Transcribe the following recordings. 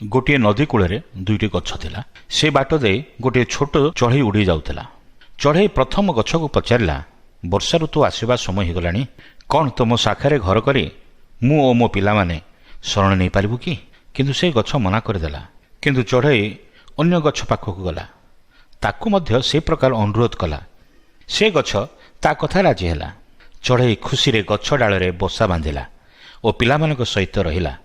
गोटे नदी कूल दुईटी गछ थिला। से बाट दे गोटे छोट चढ़ई उड़ी जाउथिला। चढ़ई प्रथम गछ को पचारिला, वर्षा ऋतु आसवा समय हो गलानी, कौन तुम शाखारे घर करी मु ओ मो पिला माने शरण नहीं पारिबु कि? किंतु से गछ मना करदेला। किंतु चढ़ई अन्य गछ पाखक गला, ताकू मध्य से प्रकार अनुरोध कला। से गछ ता कथा राजी हैला। चढ़ई खुशी रे गछ डाल बसा बांधिला और पिलामानक सहित रहिला।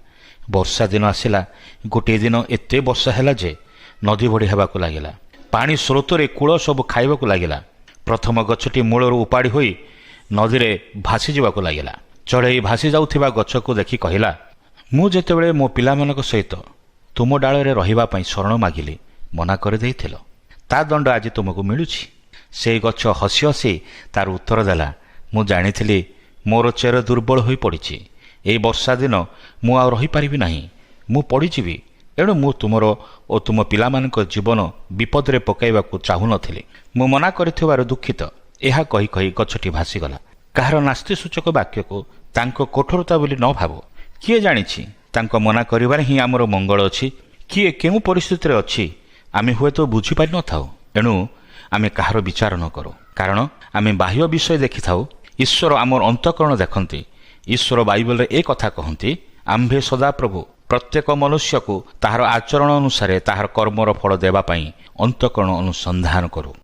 वर्षा दिन आसिला। गोटे दिन एते वर्षा हैला जे नदी बड़ी हेबाकु लागिला। पानी स्रोत रे कूल सब खाइबाकु लागिला। प्रथम गछटी मूलर उपाड़ी होई नदी रे भासी जावाकु लागिला। चढ़ई भासी जाउथिबा गछ को देखि कहिला, मु जेतेबेले मो पिलामानक सहित तुम डाल रे रहिबा पई शरण मागिली, मना कर देइथिलो। ता दंड आज तुमको मिलुछि। से गछ हसी हसी तार उत्तर देला, मु जानिथिली मोर चेर दुर्बल होई पड़िछि। एई वर्षा दिन मु आ रही पारिबि नाही, मु पड़िजिबि। एणु मु तुमर ओ तुम पिलामानक जीवन विपद रे पकाइबाकू चाहू नथिली। मु मना करिथिबार दुखित। एहा कहि कहि गछटी भासीगला। काହାର नास्ति सूचक वाक्य को तांको कठोरता बोली न भाबो। किए जानिछि तांको मना करिबार ही आमर मंगल अछि। किए केउ परिस्थिति रे अछि आमे हुए तो बुझी पारि न थाउ। एणु आमे काହାର विचार न करो, कारण आमे बाह्य विषय देखि थाउ, ईश्वर आमर अंतःकरण देखंती। ईश्वर बाइबल रे ए कथा कहंती, आम्भे सदा प्रभु प्रत्येक मनुष्य को ताहार आचरण अनुसारे ताहार कर्मर फल देबा पई अंतःकरण अनुसंधान करू।